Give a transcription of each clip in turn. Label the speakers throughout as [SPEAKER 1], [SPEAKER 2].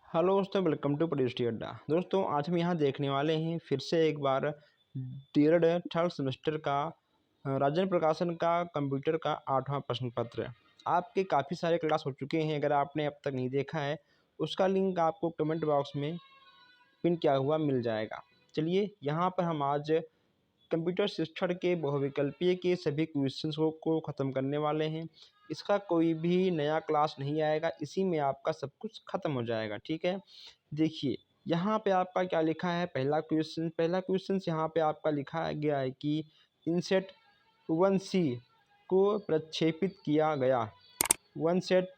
[SPEAKER 1] Hello दोस्तों, welcome to पढ़ी study अड्डा। दोस्तों, आज हम यहाँ देखने वाले हैं फिर से एक बार थर्ड सेमेस्टर का राजन प्रकाशन का कंप्यूटर का 8वां प्रश्न पत्र। आपके काफ़ी सारे क्लास हो चुके हैं। अगर आपने अब तक नहीं देखा है, उसका लिंक आपको कमेंट बॉक्स में पिन किया हुआ मिल जाएगा। चलिए, यहाँ पर हम आज कंप्यूटर शिक्षण के बहुविकल्पीय के सभी क्वेश्चंस को ख़त्म करने वाले हैं। इसका कोई भी नया क्लास नहीं आएगा, इसी में आपका सब कुछ ख़त्म हो जाएगा। ठीक है, देखिए यहाँ पे आपका क्या लिखा है। पहला क्वेश्चन यहाँ पे आपका लिखा गया है कि इनसेट 1C को प्रक्षेपित किया गया। वन सेट,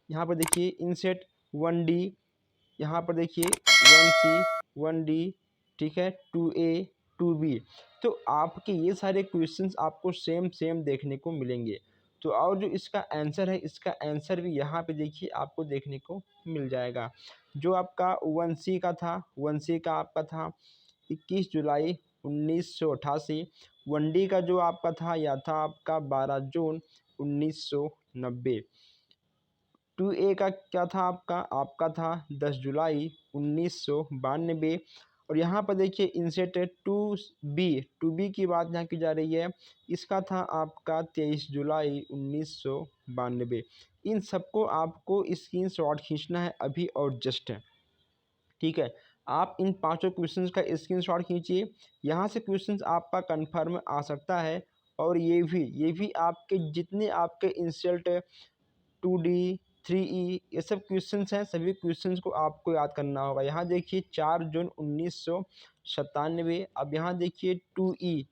[SPEAKER 1] यहाँ पर देखिए इनसेट 1D, यहाँ पर देखिए 1C 1D, ठीक है, 2A 2B। तो आपके ये सारे क्वेश्चंस आपको सेम देखने को मिलेंगे। तो और जो इसका आंसर है, इसका आंसर भी यहाँ पे देखिए आपको देखने को मिल जाएगा। जो आपका 1C का था, 1C का आपका था 21 जुलाई 1988। 1D का जो आपका था यह था आपका 12 जून 1990। 2A का क्या था आपका था 10 जुलाई 1992। और यहाँ पर देखिए इनसेट 2B की बात यहाँ की जा रही है। इसका था आपका 23 जुलाई 1992। इन सबको आपको स्क्रीनशॉट खींचना है अभी और जस्ट। ठीक है, आप इन पांचों क्वेश्चंस का स्क्रीनशॉट खींचिए। यहाँ से क्वेश्चंस आपका कंफर्म आ सकता है। और ये भी आपके जितने आपके इंसल्ट 2D 3E ये सब क्वेश्चंस हैं, सभी क्वेश्चंस को आपको याद करना होगा। यहाँ देखिए 4 जून 1997। अब यहाँ देखिए 2E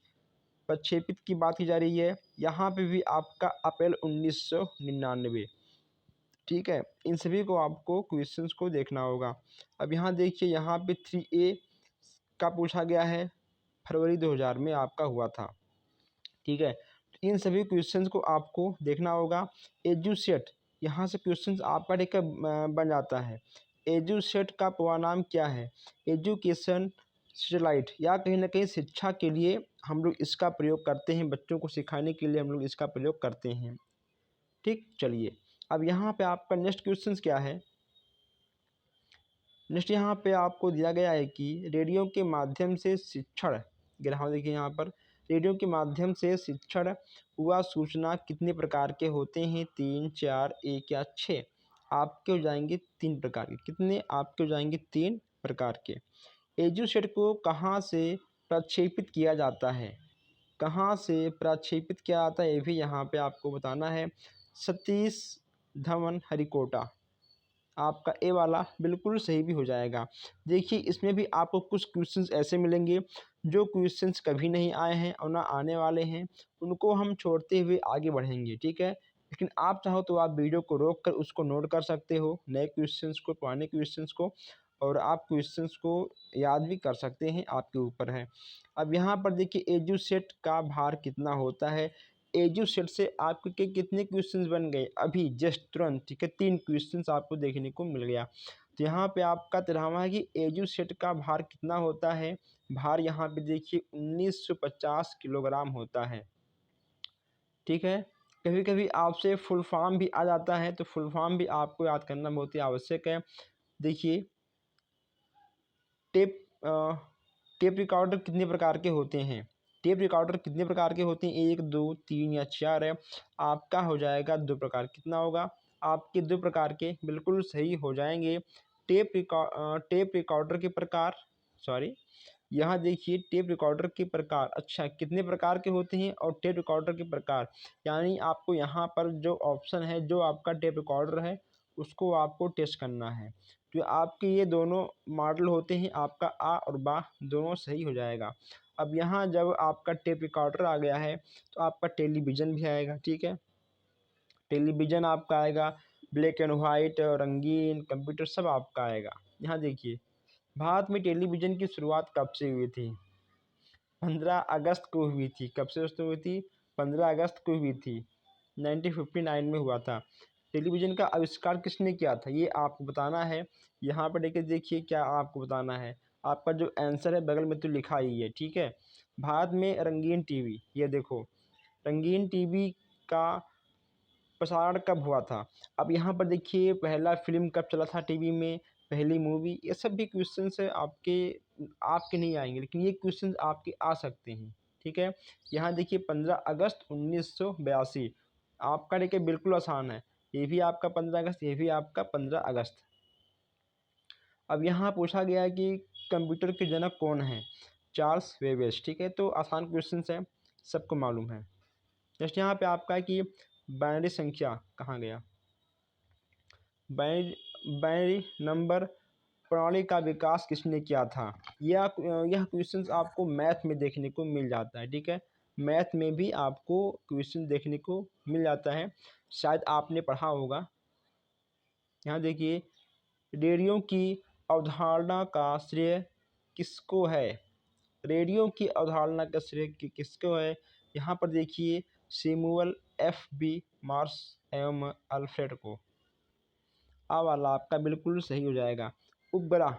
[SPEAKER 1] प्रक्षेपित की बात की जा रही है। यहाँ पे भी आपका अप्रैल 1999। ठीक है, इन सभी को आपको क्वेश्चंस को देखना होगा। अब यहाँ देखिए यहाँ पे 3A का पूछा गया है, फरवरी 2000 में आपका हुआ था। ठीक है, तो इन सभी क्वेश्चंस को आपको देखना होगा। एजुसेट, यहाँ से क्वेश्चंस आपका ठीक बन जाता है। एजुसेट का पूरा नाम क्या है? एजुकेशन सैटेलाइट, या कहीं ना कहीं शिक्षा के लिए हम लोग इसका प्रयोग करते हैं, बच्चों को सिखाने के लिए हम लोग इसका प्रयोग करते हैं। ठीक, चलिए अब यहाँ पे आपका नेक्स्ट क्वेश्चन क्या है। नेक्स्ट यहाँ पे आपको दिया गया है कि रेडियो के माध्यम से शिक्षण, ग्राहक देखिए यहाँ पर रेडियो के माध्यम से शिक्षण हुआ सूचना कितने प्रकार के होते हैं? 3, 4, 1 या 6? आपके हो जाएंगे 3 प्रकार के। कितने? आपके हो जाएंगे 3 प्रकार के। एजुसेट को कहाँ से प्रक्षेपित किया जाता है? कहाँ से प्रक्षेपित किया जाता है ये भी यहाँ पे आपको बताना है। सतीश धवन हरिकोटा, आपका ए वाला बिल्कुल सही भी हो जाएगा। देखिए इसमें भी आपको कुछ क्वेश्चंस ऐसे मिलेंगे जो क्वेश्चंस कभी नहीं आए हैं और ना आने वाले हैं, उनको हम छोड़ते हुए आगे बढ़ेंगे। ठीक है, लेकिन आप चाहो तो आप वीडियो को रोक कर उसको नोट कर सकते हो, नए क्वेश्चंस को, पुराने क्वेश्चंस को, और आप क्वेश्चंस को याद भी कर सकते हैं, आपके ऊपर है। अब यहाँ पर देखिए एजुसेट का भार कितना होता है। एजुसेट से आपके कितने क्वेश्चंस बन गए अभी जस्ट तुरंत? ठीक है, 3 क्वेश्चंस आपको देखने को मिल गया। तो यहाँ पे आपका 13वां है कि एजुसेट का भार कितना होता है। भार यहाँ पे देखिए 1950 किलोग्राम होता है। ठीक है, कभी कभी आपसे फुल फॉर्म भी आ जाता है, तो फुल फॉर्म भी आपको याद करना बहुत ही आवश्यक है। देखिए टेप टेप रिकॉर्डर कितने प्रकार के होते हैं? टेप रिकॉर्डर कितने प्रकार के होते हैं? 1, 2, 3 या 4 है। आपका हो जाएगा 2 प्रकार। कितना होगा? आपके 2 प्रकार के बिल्कुल सही हो जाएंगे। टेप रिकॉर्डर के प्रकार, सॉरी, यहाँ देखिए टेप रिकॉर्डर के प्रकार, अच्छा कितने प्रकार के होते हैं और टेप रिकॉर्डर के प्रकार, यानी आपको यहाँ पर जो ऑप्शन है, जो आपका टेप रिकॉर्डर है उसको आपको टेस्ट करना है। तो आपके ये दोनों मॉडल होते हैं, आपका आ और बा दोनों सही हो जाएगा। अब यहाँ जब आपका टेप रिकॉर्डर आ गया है तो आपका टेलीविज़न भी आएगा। ठीक है, टेलीविज़न आपका आएगा, ब्लैक एंड वाइट, रंगीन, कंप्यूटर सब आपका आएगा। यहाँ देखिए भारत में टेलीविज़न की शुरुआत कब से हुई थी? 15 अगस्त को हुई थी। कब से शुरू हुई थी? 15 अगस्त को हुई थी, 1959 में हुआ था। टेलीविज़न का आविष्कार किसने किया था ये आपको बताना है। यहाँ पर देखिए क्या आपको बताना है। आपका जो आंसर है बगल में तो लिखा ही है। ठीक है, भारत में रंगीन टीवी, ये देखो रंगीन टीवी का प्रसारण कब हुआ था। अब यहाँ पर देखिए पहला फिल्म कब चला था टीवी में? पहली मूवी, ये सब भी क्वेश्चन है आपके आपके नहीं आएंगे, लेकिन ये क्वेश्चन आपके आ सकते हैं। ठीक है, यहाँ देखिए 15 अगस्त 1982, आपका देखिए बिल्कुल आसान है, ये भी आपका 15 अगस्त, ये भी आपका 15 अगस्त। अब यहाँ पूछा गया है कि कंप्यूटर के जनक कौन हैं, चार्ल्स बेबेज। ठीक है, तो आसान क्वेश्चन है, सबको मालूम है। जस्ट यहाँ पे आपका है कि बाइनरी संख्या कहाँ गया, बाइनरी नंबर प्रणाली का विकास किसने किया था। यह क्वेश्चन आपको मैथ में देखने को मिल जाता है। ठीक है, मैथ में भी आपको क्वेश्चन देखने को मिल जाता है, शायद आपने पढ़ा होगा। यहाँ देखिए, रेडियो की अवधारणा का श्रेय किसको है, रेडियो की अवधारणा का श्रेय किसको है। यहाँ पर देखिए सैमुअल एफ बी मार्स एवं अल्फ्रेड को। आ वाला आपका बिल्कुल सही हो जाएगा। उपग्रह,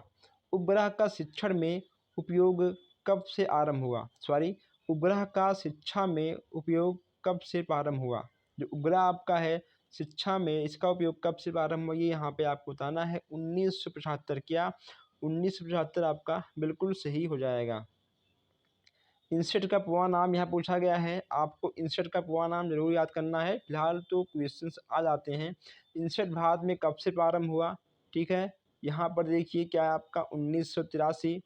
[SPEAKER 1] उपग्रह का शिक्षण में उपयोग कब से आरंभ हुआ, सॉरी, उपग्रह का शिक्षा में उपयोग कब से प्रारंभ हुआ। जो उपग्रह आपका है शिक्षा में, इसका उपयोग कब से प्रारंभ हुआ, ये यहाँ पे आपको बताना है 1975। क्या 1975 आपका बिल्कुल सही हो जाएगा। इंसेट का पूरा नाम यहाँ पूछा गया है, आपको इंसेट का पूरा नाम जरूर याद करना है, फिलहाल तो क्वेश्चंस आ जाते हैं। इंसेट भारत में कब से प्रारंभ हुआ। ठीक है, यहाँ पर देखिए क्या है आपका 1983।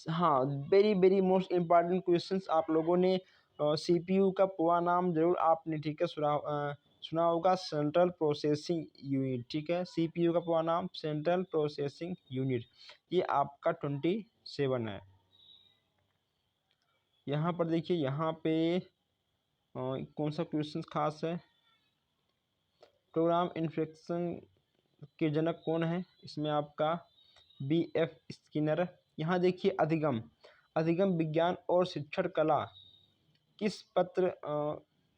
[SPEAKER 1] हाँ, very very most important questions आप लोगों ने सीपीयू का पूरा नाम जरूर आपने, ठीक है, सुना होगा, सेंट्रल प्रोसेसिंग यूनिट। ठीक है, सीपीयू का पूरा नाम सेंट्रल प्रोसेसिंग यूनिट, ये आपका 27 है। यहाँ पर देखिए, यहाँ पे कौन सा क्वेश्चन खास है, प्रोग्राम इन्फेक्शन के जनक कौन है, इसमें आपका बी एफ स्किनर। यहाँ देखिए अधिगम, अधिगम विज्ञान और शिक्षण कला किस पत्र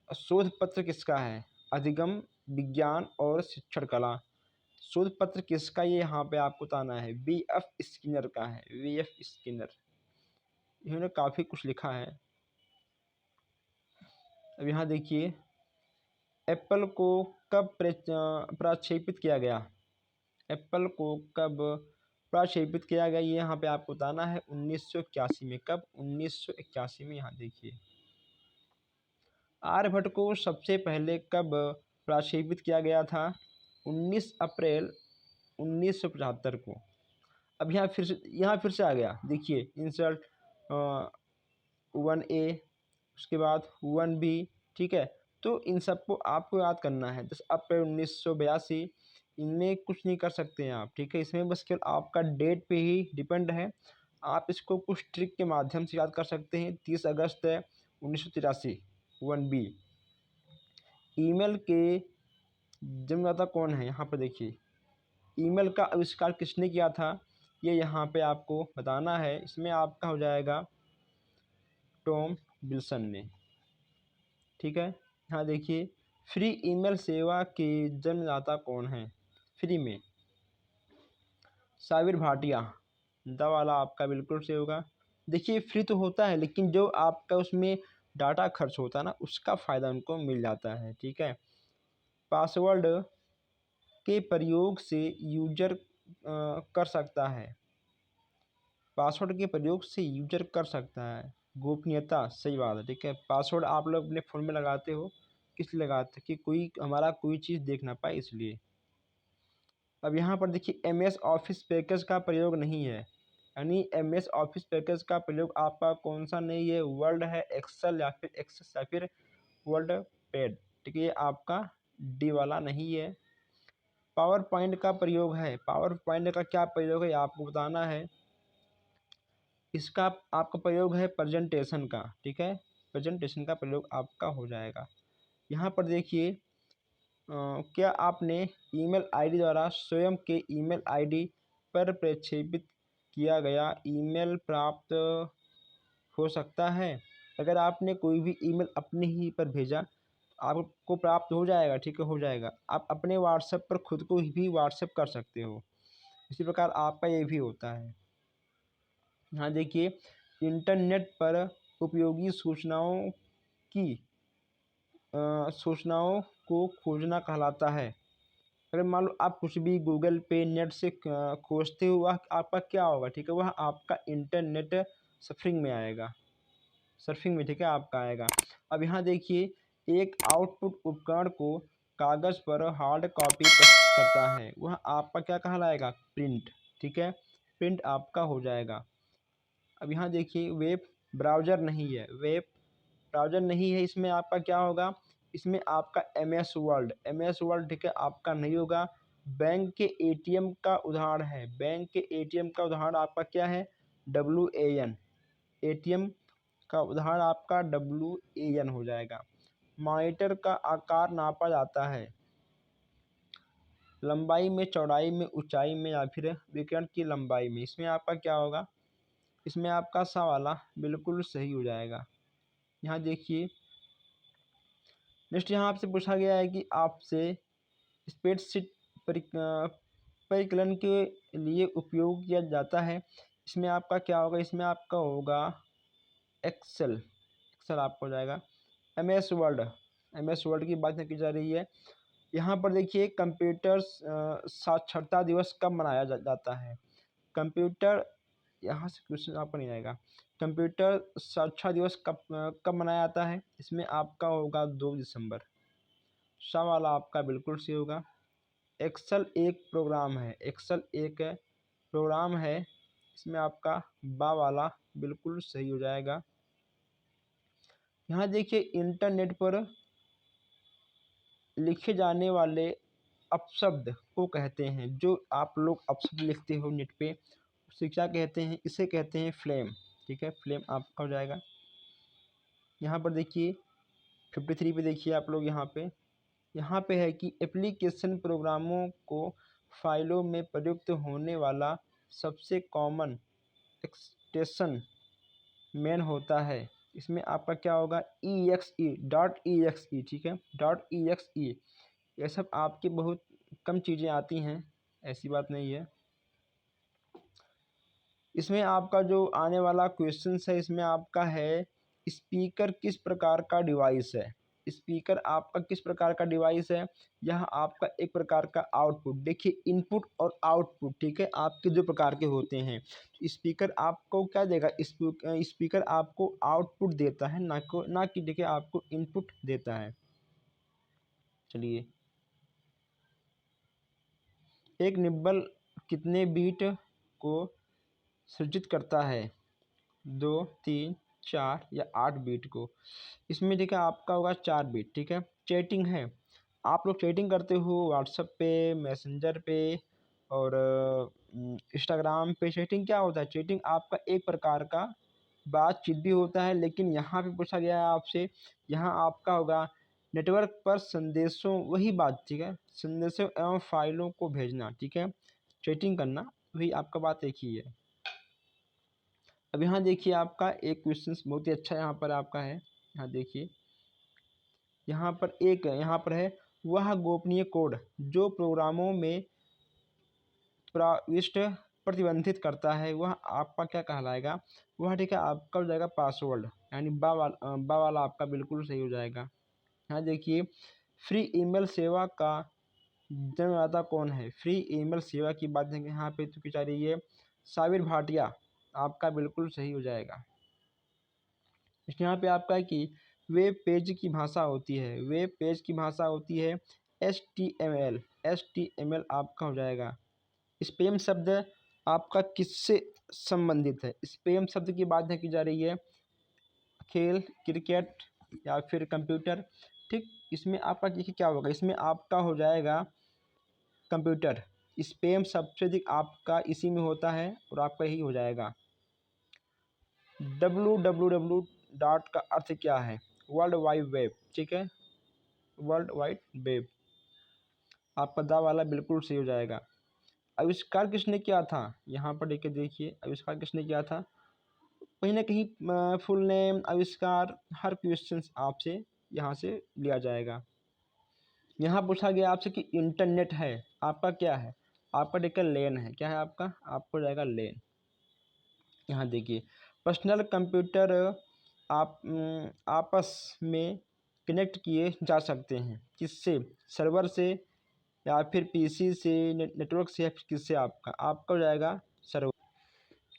[SPEAKER 1] शोध पत्र किसका है, अधिगम विज्ञान और शिक्षण कला शोध पत्र किसका, ये यहाँ पे आपको बताना है, बी एफ स्किनर का है, वी एफ स्किनर। इन्होंने काफ़ी कुछ लिखा है। अब यहाँ देखिए, एप्पल को कब प्रक्षेपित किया गया, एप्पल को कब प्रक्षेपित किया गया, ये यहाँ पे आपको बताना है 1981 में। कब 1981 में। यहाँ देखिए, आर्यभट्ट को सबसे पहले कब प्रक्षेपित किया गया था, 19 अप्रैल 1975 को। अब यहाँ फिर से आ गया, देखिए इंसल्ट 1A, उसके बाद 1B। ठीक है, तो इन सबको आपको याद करना है। 10 अप्रैल 1982, इनमें कुछ नहीं कर सकते हैं आप। ठीक है, इसमें बस केवल आपका डेट पे ही डिपेंड है, आप इसको कुछ ट्रिक के माध्यम से याद कर सकते हैं। 30 अगस्त है 1983, 1B। ईमेल के जन्मदाता कौन है, यहाँ पर देखिए, ईमेल का आविष्कार किसने किया था, ये यहाँ पे आपको बताना है। इसमें आपका हो जाएगा टॉम विल्सन ने। ठीक है, यहाँ देखिए, फ्री ईमेल सेवा के जन्मदाता कौन है, फ्री में, साबिर भाटिया। द वाला आपका बिल्कुल सही होगा। देखिए, फ्री तो होता है, लेकिन जो आपका उसमें डाटा खर्च होता है ना, उसका फ़ायदा उनको मिल जाता है। ठीक है, पासवर्ड के प्रयोग से यूजर कर सकता है, पासवर्ड के प्रयोग से यूजर कर सकता है, गोपनीयता, सही बात है। ठीक है, पासवर्ड आप लोग अपने फ़ोन में लगाते हो, किस लिए लगाते, कि कोई हमारा कोई चीज़ देख ना पाए, इसलिए। अब यहाँ पर देखिए, MS ऑफिस पैकेज का प्रयोग नहीं है, यानी MS ऑफिस पैकेज का प्रयोग आपका कौन सा नहीं है, वर्ड है, एक्सेल या फिर एक्सेस या फिर वर्ड पैड। ठीक है, ये आपका डी वाला नहीं है। पावर पॉइंट का प्रयोग है, पावर पॉइंट का क्या प्रयोग है आपको बताना है। इसका आपका प्रयोग है प्रेजेंटेशन का। ठीक है, प्रेजेंटेशन का प्रयोग आपका हो जाएगा। यहाँ पर देखिए, क्या आपने ईमेल आईडी द्वारा स्वयं के ईमेल आईडी पर प्रक्षेपित किया गया ईमेल प्राप्त हो सकता है। अगर आपने कोई भी ईमेल अपने ही पर भेजा, आपको प्राप्त हो जाएगा। ठीक है, हो जाएगा। आप अपने व्हाट्सएप पर खुद को भी व्हाट्सएप कर सकते हो, इसी प्रकार आपका ये भी होता है। यहाँ देखिए, इंटरनेट पर उपयोगी की सूचनाओं को खोजना कहलाता है। अगर मान लो आप कुछ भी गूगल पे नेट से खोजते हो, वह आपका क्या होगा, ठीक है, वह आपका इंटरनेट सफरिंग में आएगा, सर्फिंग में, ठीक है, आपका आएगा। अब यहाँ देखिए, एक आउटपुट उपकरण को कागज़ पर हार्ड कॉपी प्रस्तुत करता है, वह आपका क्या कहलाएगा, प्रिंट, ठीक है, प्रिंट आपका हो जाएगा। अब यहाँ देखिए, वेब ब्राउज़र नहीं है, वेब ब्राउज़र नहीं है, इसमें आपका क्या होगा, इसमें आपका एम एस वर्ल्ड, ठीक है, आपका नहीं होगा। बैंक के एटीएम का उदाहरण है, बैंक के एटीएम का उदाहरण आपका क्या है, WAN, एटीएम का उदाहरण आपका WAN हो जाएगा। मॉनिटर का आकार नापा जाता है लंबाई में, चौड़ाई में, ऊंचाई में या फिर विकिरण की लंबाई में, इसमें आपका क्या होगा, इसमें आपका सा वाला बिल्कुल सही हो जाएगा। यहाँ देखिए, नेक्स्ट यहाँ आपसे पूछा गया है कि आपसे स्प्रेडशीट परिकलन के लिए उपयोग किया जाता है, इसमें आपका क्या होगा, इसमें आपका होगा एक्सेल आपको हो जाएगा। एम एस वर्ल्ड की बात की जा रही है। यहाँ पर देखिए, कंप्यूटर साक्षरता दिवस कब मनाया जाता है, कंप्यूटर, यहाँ से क्वेश्चन आपको नहीं आएगा, कंप्यूटर साक्षरता दिवस कब मनाया जाता है, इसमें आपका होगा 2 दिसंबर, सा वाला आपका बिल्कुल सही होगा। एक्सेल एक प्रोग्राम है, एक्सेल एक प्रोग्राम है, इसमें आपका बा वाला बिल्कुल सही हो जाएगा। यहाँ देखिए, इंटरनेट पर लिखे जाने वाले अपशब्द को कहते हैं, जो आप लोग अपशब्द लिखते हो नेट पे, उसे क्या कहते हैं, इसे कहते हैं फ्लेम, ठीक है, फ्लेम आपका हो जाएगा। यहाँ पर देखिए 53 पे देखिए आप लोग, यहाँ पे है कि एप्लीकेशन प्रोग्रामों को फाइलों में प्रयुक्त होने वाला सबसे कॉमन एक्सटेंशन मेन होता है, इसमें आपका क्या होगा, .exe, ठीक है, .exe, ये सब आपकी बहुत कम चीज़ें आती हैं, ऐसी बात नहीं है। इसमें आपका जो आने वाला क्वेश्चन है, इसमें आपका है, स्पीकर किस प्रकार का डिवाइस है, स्पीकर आपका किस प्रकार का डिवाइस है, यह आपका एक प्रकार का आउटपुट, देखिए इनपुट और आउटपुट, ठीक है, आपके दो प्रकार के होते हैं। स्पीकर आपको क्या देगा, स्पीकर आपको आउटपुट देता है, ना कि देखिए आपको इनपुट देता है। चलिए, एक निब्बल कितने बीट को सृजित करता है, 2, 3, 4 या 8 बीट को, इसमें देखिए आपका होगा 4 बीट, ठीक है। चैटिंग है, आप लोग चैटिंग करते हो व्हाट्सएप पे, मैसेंजर पे और इंस्टाग्राम पे, चैटिंग क्या होता है, चैटिंग आपका एक प्रकार का बातचीत भी होता है, लेकिन यहाँ पे पूछा गया है आपसे, यहाँ आपका होगा नेटवर्क पर संदेशों, वही बात, ठीक है, संदेशों एवं फाइलों को भेजना, ठीक है, चैटिंग करना, वही आपका बात एक ही है। अब यहाँ देखिए, आपका एक क्वेश्चन बहुत ही अच्छा यहाँ पर आपका है, यहाँ देखिए, यहाँ पर है, वह गोपनीय कोड जो प्रोग्रामों में प्रविष्ट प्रतिबंधित करता है, वह आपका क्या कहलाएगा, वह ठीक है आपका हो जाएगा पासवर्ड, यानी बा वाला आपका बिल्कुल सही हो जाएगा। यहाँ देखिए, फ्री ईमेल सेवा का जन्मदाता कौन है, फ्री ईमेल सेवा की बात यहाँ पे तो की जा रही है, साबिर भाटिया, आपका बिल्कुल सही हो जाएगा। यहाँ पे आपका है कि वेब पेज की भाषा होती है, वेब पेज की भाषा होती है HTML आपका हो जाएगा। स्पैम शब्द आपका किससे संबंधित है, स्पैम शब्द की बात की जा रही है, खेल, क्रिकेट या फिर कंप्यूटर, ठीक, इसमें आपका देखिए क्या होगा, इसमें आपका हो जाएगा कंप्यूटर, स्पैम सबसे अधिक आपका इसी में होता है और आपका यही हो जाएगा। www डॉट का अर्थ क्या है, वर्ल्ड वाइड वेब, ठीक है, वर्ल्ड वाइड वेब, आपका दा वाला बिल्कुल सही हो जाएगा। आविष्कार किसने किया था, यहाँ पर देखिए आविष्कार किसने किया था, कहीं ना कहीं फुल नेम, आविष्कार, हर क्वेश्चन आपसे यहाँ से लिया जाएगा। यहाँ पूछा गया आपसे कि इंटरनेट है, आपका क्या है, आपका देखिए लेन है, क्या है आपको जाएगा लेन। यहाँ देखिए, पर्सनल कंप्यूटर आपस में कनेक्ट किए जा सकते हैं, किससे, सर्वर से या फिर पीसी से, नेटवर्क से, या फिर किससे आपका हो जाएगा सर्वर।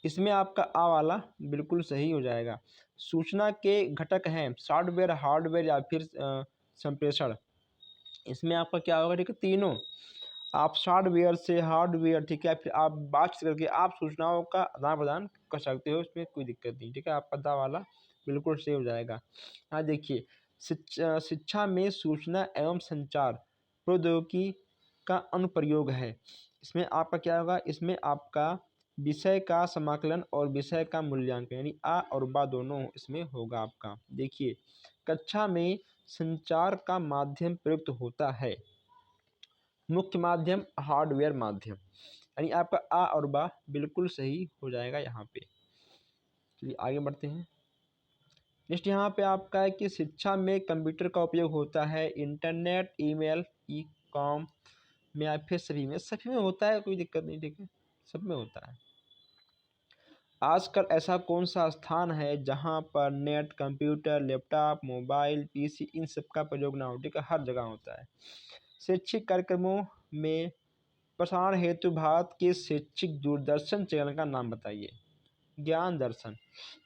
[SPEAKER 1] इसमें आपका आ वाला बिल्कुल सही हो जाएगा। सूचना के घटक हैं सॉफ्टवेयर, हार्डवेयर या फिर संप्रेषण। इसमें आपका क्या होगा, ठीक है, तीनों। आप सॉफ्टवेयर से, हार्डवेयर, ठीक है, फिर आप बात करके आप सूचनाओं का आदान प्रदान कर सकते हो, इसमें कोई दिक्कत नहीं, ठीक है। आपका दा वाला बिल्कुल सही हो जाएगा। हाँ देखिए, शिक्षा में सूचना एवं संचार प्रौद्योगिकी का अनुप्रयोग है। इसमें आपका क्या होगा, इसमें आपका विषय का समाकलन और विषय का मूल्यांकन, यानी आ और बा दोनों इसमें होगा आपका। देखिए, कक्षा में संचार का माध्यम प्रयुक्त होता है। मुख्य माध्यम, हार्डवेयर माध्यम, यानी आपका आ और बा बिल्कुल सही हो जाएगा यहाँ पे। चलिए आगे बढ़ते हैं। नेक्स्ट यहाँ पे आपका है कि शिक्षा में कंप्यूटर का उपयोग होता है। इंटरनेट, ईमेल, ई कॉम में या फिर सभी में होता है, कोई दिक्कत नहीं, ठीक है, सब में होता है। आजकल ऐसा कौन सा स्थान है जहाँ पर net, computer, laptop, mobile, PC इन सब का प्रयोग ना हो, ठीक है, हर जगह होता है। शैक्षिक कार्यक्रमों में प्रसारण हेतु भारत के शैक्षिक दूरदर्शन चैनल का नाम बताइए। ज्ञान दर्शन,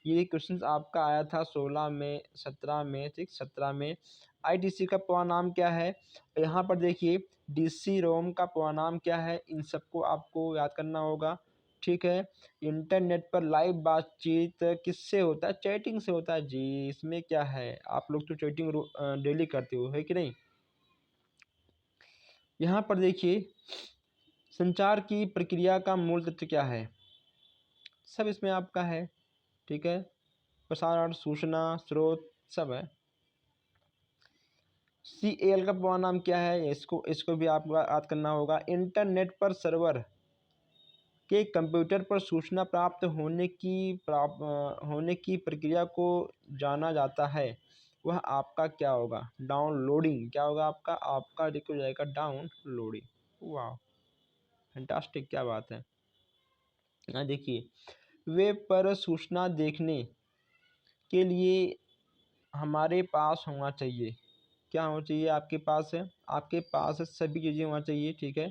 [SPEAKER 1] ये क्वेश्चन आपका आया था 16 में, 17 में, ठीक, 17 में। आईटीसी का पूरा नाम क्या है, यहाँ पर देखिए डीसी रोम का पूरा नाम क्या है, इन सबको आपको याद करना होगा, ठीक है। इंटरनेट पर लाइव बातचीत किससे होता है, चैटिंग से होता है जी। इसमें क्या है, आप लोग तो चैटिंग डेली करते हो, है कि नहीं। यहाँ पर देखिए, संचार की प्रक्रिया का मूल तत्व क्या है, सब इसमें आपका है, ठीक है। प्रसारण, सूचना, स्रोत सब है। CAL का पूरा नाम क्या है, इसको भी आपको याद करना होगा। इंटरनेट पर सर्वर के कंप्यूटर पर सूचना होने की प्रक्रिया को जाना जाता है, वह आपका क्या होगा, डाउनलोडिंग। क्या होगा आपका देखो जाएगा डाउनलोडिंग। वाह, फैंटास्टिक, क्या बात है। यहाँ देखिए, वेब पर सूचना देखने के लिए हमारे पास होना चाहिए, क्या होना चाहिए आपके पास है, आपके पास सभी चीज़ें होना चाहिए, ठीक है।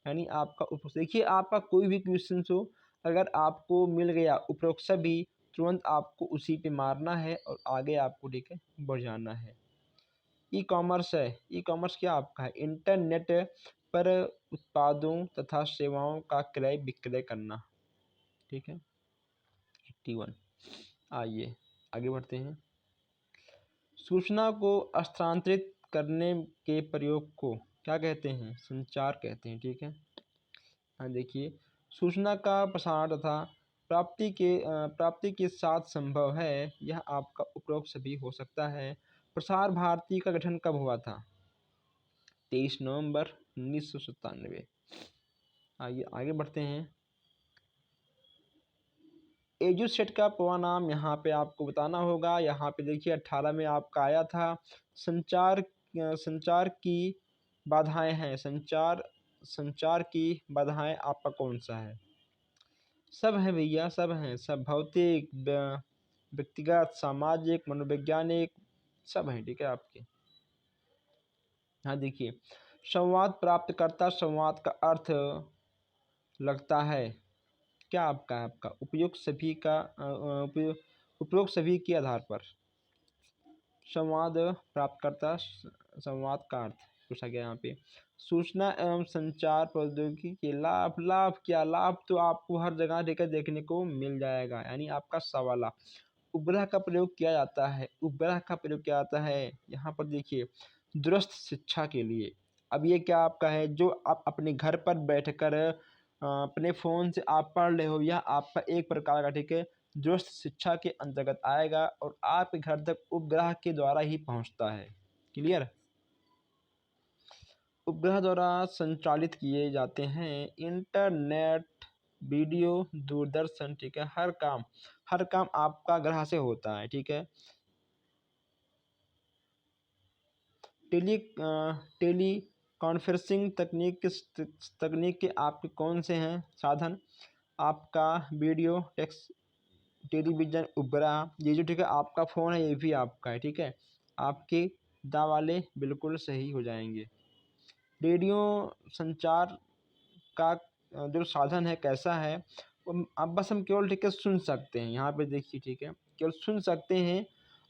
[SPEAKER 1] यानी आपका देखिए, आपका कोई भी क्वेश्चन हो, अगर आपको मिल गया उपरोक्त सभी, तुरंत आपको उसी पे मारना है और आगे आपको, ठीक है, बढ़ जाना है। ई कॉमर्स है, ई कॉमर्स क्या आपका है, इंटरनेट पर उत्पादों तथा सेवाओं का क्रय विक्रय करना, ठीक है। 81। आइए आगे बढ़ते हैं। सूचना को स्थानांतरित करने के प्रयोग को क्या कहते हैं, संचार कहते हैं, ठीक है। हाँ देखिए, सूचना का प्रसारण तथा प्राप्ति के साथ संभव है, यह आपका उपरोक्त सभी हो सकता है। प्रसार भारती का गठन कब हुआ था, 23 नवंबर 1997। आइए आगे बढ़ते हैं। एजुसेट का पूरा नाम यहाँ पे आपको बताना होगा। यहाँ पे देखिए 18 में आपका आया था। संचार की बाधाएं हैं, संचार की बाधाएं आपका कौन सा है, सब है भैया, सब हैं, सब भौतिक, व्यक्तिगत, सामाजिक, मनोवैज्ञानिक, सब हैं, ठीक है आपके। हाँ देखिए, संवाद प्राप्तकर्ता संवाद का अर्थ लगता है, क्या आपका उपयुक्त सभी का उपयोग सभी के आधार पर। संवाद प्राप्तकर्ता संवाद का अर्थ पूछा गया यहाँ पे। सूचना एवं संचार प्रौद्योगिकी के लाभ, क्या लाभ, तो आपको हर जगह देखने को मिल जाएगा, यानी आपका सवाल। उपग्रह का प्रयोग किया जाता है, यहाँ पर देखिए दूरस्थ शिक्षा के लिए। अब ये क्या आपका है, जो आप अपने घर पर बैठकर अपने फ़ोन से आप पढ़ रहे हो, यह आपका एक प्रकार का, ठीक है, दूरस्थ शिक्षा के अंतर्गत आएगा और आपके घर तक उपग्रह के द्वारा ही पहुंचता है। क्लियर। उपग्रह द्वारा संचालित किए जाते हैं इंटरनेट, वीडियो, दूरदर्शन, ठीक है, हर काम आपका ग्रह से होता है, ठीक है। टेली कॉन्फ्रेंसिंग तकनीक के आपके कौन से हैं साधन, आपका वीडियो, टेक्स्ट, टेलीविज़न, उपग्रह, ये जो, ठीक है, आपका फ़ोन है, ये भी आपका है, ठीक है। आपके दा वाले बिल्कुल सही हो जाएंगे। रेडियो संचार का जो साधन है कैसा है, अब बस हम केवल ठीक है सुन सकते हैं। यहाँ पे देखिए ठीक है, केवल सुन सकते हैं।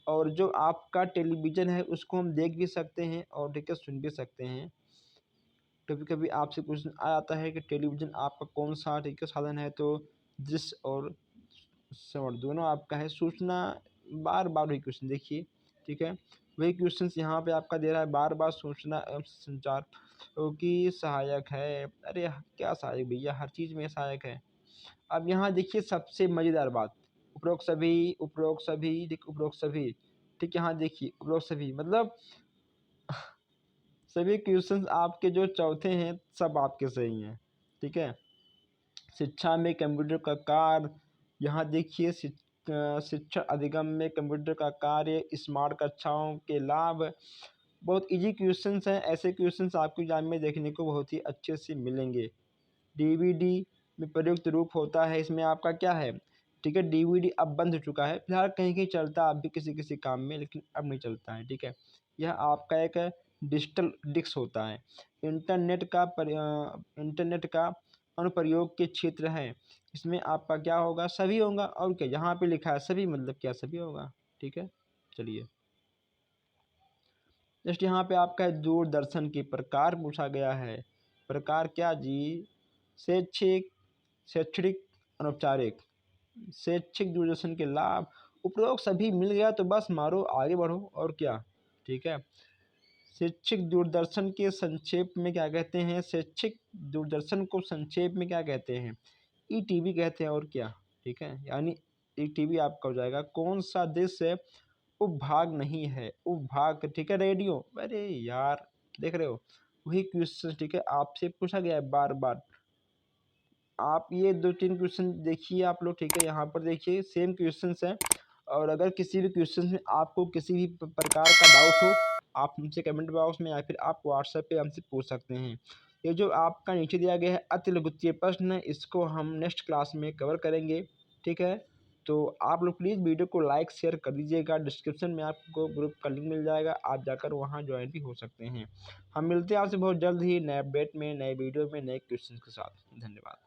[SPEAKER 1] और जो आपका टेलीविज़न है उसको हम देख भी सकते हैं और ठीक है सुन भी सकते हैं। कभी कभी आपसे क्वेश्चन आ जाता है कि टेलीविज़न आपका कौन सा ठीक है साधन है, तो जिस और श्रवण दोनों आपका है। सूचना बार बार वही क्वेश्चन देखिए ठीक है, वही क्वेश्चन यहाँ पे आपका दे रहा है बार बार सूचना एवं संचार क्योंकि सहायक है। अरे क्या सहायक भैया, हर चीज़ में सहायक है। अब यहाँ देखिए सबसे मज़ेदार बात, उपरोक्त सभी ठीक उपरोक्त सभी ठीक, यहाँ देखिए उपरोक्त सभी मतलब सभी क्वेश्चंस आपके जो चौथे हैं सब आपके सही हैं ठीक है। शिक्षा में कंप्यूटर का कार्य, यहाँ देखिए शिक्षा अधिगम में कंप्यूटर का कार्य, स्मार्ट कक्षाओं के लाभ। बहुत इजी क्वेश्चंस हैं, ऐसे क्वेश्चंस आपको एग्जाम में देखने को बहुत ही अच्छे से मिलेंगे। डीवीडी में प्रयुक्त रूप होता है, इसमें आपका क्या है ठीक है, डीवीडी अब बंद हो चुका है फिलहाल, कहीं कहीं चलता है अब भी किसी किसी काम में, लेकिन अब नहीं चलता है ठीक है। यह आपका एक डिजिटल डिस्क होता है। इंटरनेट का अनुप्रयोग के क्षेत्र है, इसमें आपका क्या होगा सभी होगा। और क्या यहाँ पे लिखा है सभी मतलब क्या सभी होगा ठीक है। चलिए जस्ट यहाँ पे आपका है दूरदर्शन के प्रकार पूछा गया है। प्रकार क्या जी, शैक्षिक, शैक्षणिक, अनौपचारिक। शैक्षिक दूरदर्शन के लाभ, उपरोक्त सभी मिल गया तो बस मारो आगे बढ़ो और क्या ठीक है। शैक्षिक दूरदर्शन के संक्षेप में क्या कहते हैं, शैक्षिक दूरदर्शन को संक्षेप में क्या कहते हैं, ईटीवी कहते हैं और क्या ठीक है। यानी ईटीवी आपका हो जाएगा। कौन सा देश है उपभाग नहीं है, उपभाग ठीक है रेडियो। अरे यार देख रहे हो वही क्वेश्चन ठीक है आपसे पूछा गया है बार बार। आप ये 2-3 क्वेश्चन देखिए आप लोग ठीक है, यहाँ पर देखिए सेम क्वेश्चंस हैं। और अगर किसी भी क्वेश्चन में आपको किसी भी प्रकार का डाउट हो, आप हमसे कमेंट बॉक्स में या फिर आप व्हाट्सएप पे हमसे पूछ सकते हैं। ये जो आपका नीचे दिया गया है अति लघुत्तीय प्रश्न है, इसको हम नेक्स्ट क्लास में कवर करेंगे ठीक है। तो आप लोग प्लीज़ वीडियो को लाइक शेयर कर दीजिएगा। डिस्क्रिप्शन में आपको ग्रुप का लिंक मिल जाएगा, आप जाकर वहाँ ज्वाइन भी हो सकते हैं। हम मिलते हैं आपसे बहुत जल्द ही नए अपडेट में, नए वीडियो में, नए क्वेश्चन के साथ। धन्यवाद।